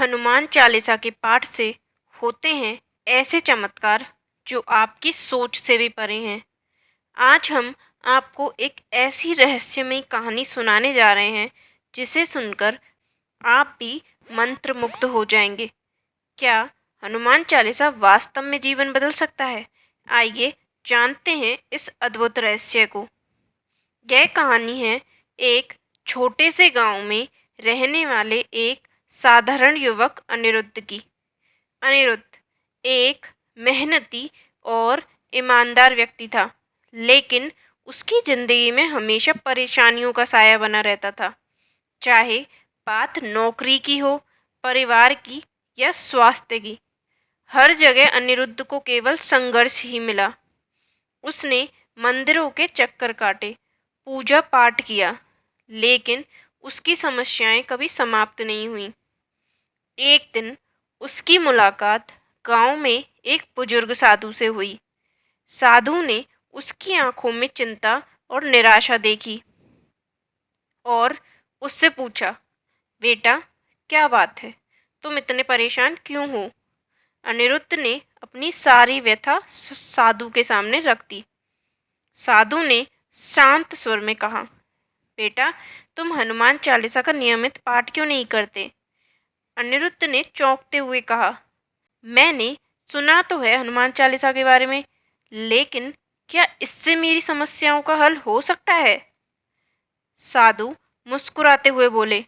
हनुमान चालीसा के पाठ से होते हैं ऐसे चमत्कार जो आपकी सोच से भी परे हैं। आज हम आपको एक ऐसी रहस्यमय कहानी सुनाने जा रहे हैं जिसे सुनकर आप भी मंत्रमुग्ध हो जाएंगे। क्या हनुमान चालीसा वास्तव में जीवन बदल सकता है? आइए जानते हैं इस अद्भुत रहस्य को। यह कहानी है एक छोटे से गांव में रहने वाले एक साधारण युवक अनिरुद्ध की। अनिरुद्ध एक मेहनती और ईमानदार व्यक्ति था, लेकिन उसकी जिंदगी में हमेशा परेशानियों का साया बना रहता था। चाहे बात नौकरी की हो, परिवार की या स्वास्थ्य की, हर जगह अनिरुद्ध को केवल संघर्ष ही मिला। उसने मंदिरों के चक्कर काटे, पूजा पाठ किया, लेकिन उसकी समस्याएं कभी समाप्त नहीं हुईं। एक दिन उसकी मुलाकात गांव में एक बुजुर्ग साधु से हुई। साधु ने उसकी आंखों में चिंता और निराशा देखी और उससे पूछा, बेटा, क्या बात है? तुम इतने परेशान क्यों हो? अनिरुद्ध ने अपनी सारी व्यथा साधु के सामने रख दी। साधु ने शांत स्वर में कहा, बेटा, तुम हनुमान चालीसा का नियमित पाठ क्यों नहीं करते? अनिरुद्ध ने चौंकते हुए कहा, मैंने सुना तो है हनुमान चालीसा के बारे में, लेकिन क्या इससे मेरी समस्याओं का हल हो सकता है? साधु मुस्कुराते हुए बोले,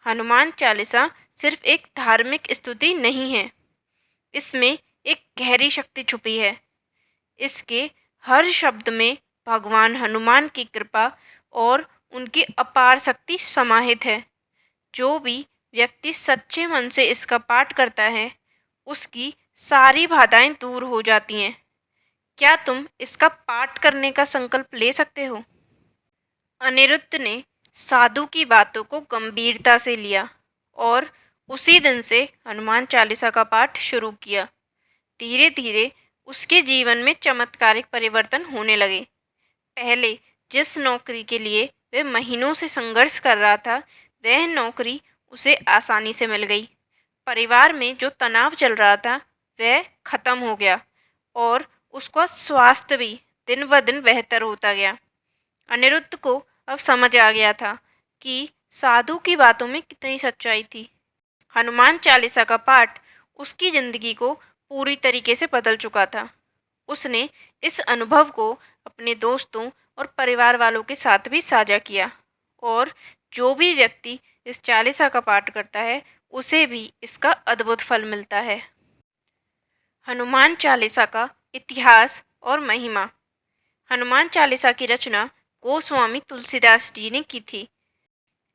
हनुमान चालीसा सिर्फ एक धार्मिक स्तुति नहीं है, इसमें एक गहरी शक्ति छुपी है। इसके हर शब्द में भगवान हनुमान की कृपा और उनकी अपार शक्ति समाहित है। जो भी व्यक्ति सच्चे मन से इसका पाठ करता है, उसकी सारी बाधाएं दूर हो जाती हैं। क्या तुम इसका पाठ करने का संकल्प ले सकते हो? अनिरुद्ध ने साधु की बातों को गंभीरता से लिया और उसी दिन से हनुमान चालीसा का पाठ शुरू किया। धीरे धीरे उसके जीवन में चमत्कारिक परिवर्तन होने लगे। पहले जिस नौकरी के लिए वह महीनों से संघर्ष कर रहा था, वह नौकरी उसे आसानी से मिल गई। परिवार में जो तनाव चल रहा था वह खत्म हो गया और उसका स्वास्थ्य भी दिन ब दिन बेहतर होता गया। अनिरुद्ध को अब समझ आ गया था कि साधु की बातों में कितनी सच्चाई थी। हनुमान चालीसा का पाठ उसकी जिंदगी को पूरी तरीके से बदल चुका था। उसने इस अनुभव को अपने दोस्तों और परिवार वालों के साथ भी साझा किया और जो भी व्यक्ति इस चालीसा का पाठ करता है, उसे भी इसका अद्भुत फल मिलता है। हनुमान चालीसा का इतिहास और महिमा। हनुमान चालीसा की रचना गोस्वामी तुलसीदास जी ने की थी।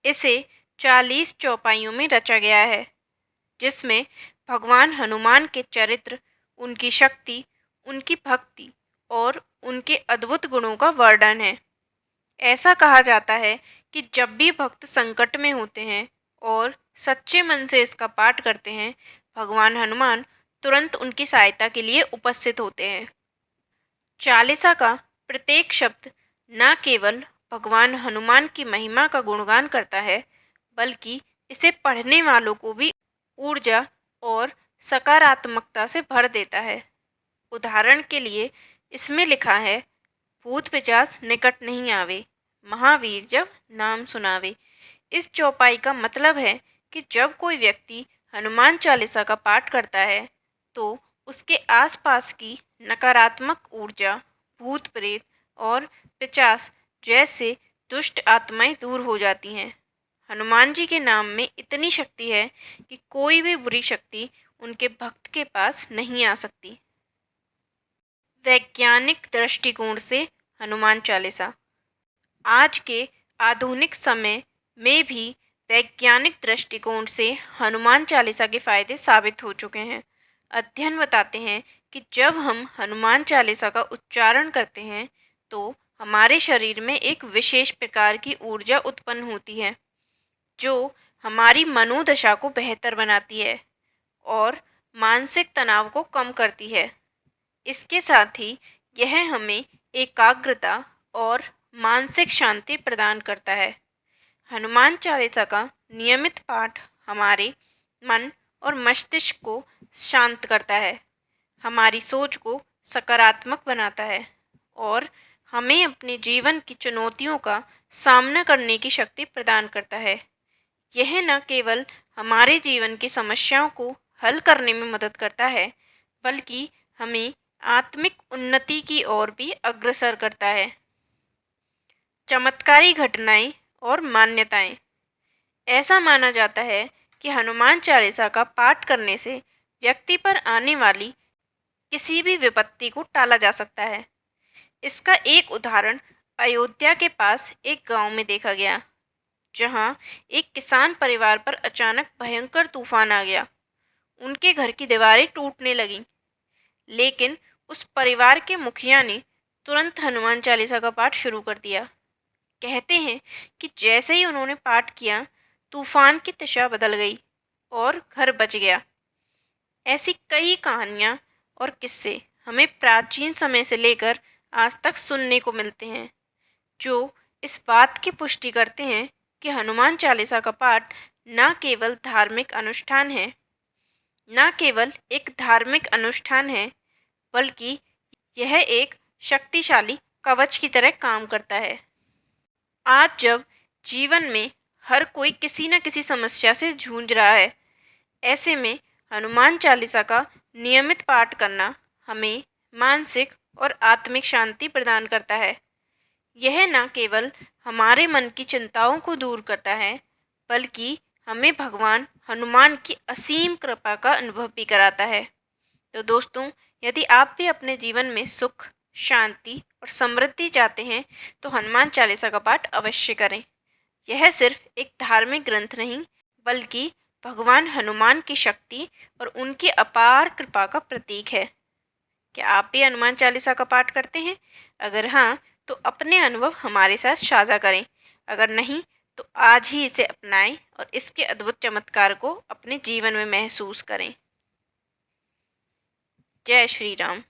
इसे 40 चौपाइयों में रचा गया है, जिसमें भगवान हनुमान के चरित्र, उनकी शक्ति, उनकी भक्ति और उनके अद्भुत गुणों का वर्णन है। ऐसा कहा जाता है कि जब भी भक्त संकट में होते हैं और सच्चे मन से इसका पाठ करते हैं, भगवान हनुमान तुरंत उनकी सहायता के लिए उपस्थित होते हैं। चालीसा का प्रत्येक शब्द न केवल भगवान हनुमान की महिमा का गुणगान करता है, बल्कि इसे पढ़ने वालों को भी ऊर्जा और सकारात्मकता से भर देता है। उदाहरण के लिए इसमें लिखा है, भूत पिशाच निकट नहीं आवे, महावीर जब नाम सुनावे। इस चौपाई का मतलब है कि जब कोई व्यक्ति हनुमान चालीसा का पाठ करता है, तो उसके आसपास की नकारात्मक ऊर्जा, भूत प्रेत और पिशाच जैसे दुष्ट आत्माएं दूर हो जाती हैं। हनुमान जी के नाम में इतनी शक्ति है कि कोई भी बुरी शक्ति उनके भक्त के पास नहीं आ सकती। वैज्ञानिक दृष्टिकोण से हनुमान चालीसा। आज के आधुनिक समय में भी वैज्ञानिक दृष्टिकोण से हनुमान चालीसा के फायदे साबित हो चुके हैं। अध्ययन बताते हैं कि जब हम हनुमान चालीसा का उच्चारण करते हैं, तो हमारे शरीर में एक विशेष प्रकार की ऊर्जा उत्पन्न होती है, जो हमारी मनोदशा को बेहतर बनाती है और मानसिक तनाव को कम करती है। इसके साथ ही यह हमें एकाग्रता और मानसिक शांति प्रदान करता है। हनुमान चालीसा का नियमित पाठ हमारे मन और मस्तिष्क को शांत करता है, हमारी सोच को सकारात्मक बनाता है और हमें अपने जीवन की चुनौतियों का सामना करने की शक्ति प्रदान करता है। यह न केवल हमारे जीवन की समस्याओं को हल करने में मदद करता है, बल्कि हमें आत्मिक उन्नति की ओर भी अग्रसर करता है। चमत्कारी घटनाएं और मान्यताएं। ऐसा माना जाता है कि हनुमान चालीसा का पाठ करने से व्यक्ति पर आने वाली किसी भी विपत्ति को टाला जा सकता है। इसका एक उदाहरण अयोध्या के पास एक गांव में देखा गया, जहां एक किसान परिवार पर अचानक भयंकर तूफान आ गया। उनके घर की दीवारें टूटने लगीं, लेकिन उस परिवार के मुखिया ने तुरंत हनुमान चालीसा का पाठ शुरू कर दिया। कहते हैं कि जैसे ही उन्होंने पाठ किया, तूफान की दिशा बदल गई और घर बच गया। ऐसी कई कहानियाँ और किस्से हमें प्राचीन समय से लेकर आज तक सुनने को मिलते हैं, जो इस बात की पुष्टि करते हैं कि हनुमान चालीसा का पाठ न केवल एक धार्मिक अनुष्ठान है, बल्कि यह एक शक्तिशाली कवच की तरह काम करता है। आज जब जीवन में हर कोई किसी न किसी समस्या से जूझ रहा है, ऐसे में हनुमान चालीसा का नियमित पाठ करना हमें मानसिक और आत्मिक शांति प्रदान करता है। यह न केवल हमारे मन की चिंताओं को दूर करता है, बल्कि हमें भगवान हनुमान की असीम कृपा का अनुभव भी कराता है। तो दोस्तों, यदि आप भी अपने जीवन में सुख, शांति और समृद्धि चाहते हैं, तो हनुमान चालीसा का पाठ अवश्य करें। यह सिर्फ एक धार्मिक ग्रंथ नहीं, बल्कि भगवान हनुमान की शक्ति और उनकी अपार कृपा का प्रतीक है। क्या आप भी हनुमान चालीसा का पाठ करते हैं? अगर हाँ, तो अपने अनुभव हमारे साथ साझा करें। अगर नहीं, तो आज ही इसे अपनाएं और इसके अद्भुत चमत्कार को अपने जीवन में महसूस करें। जय श्री राम।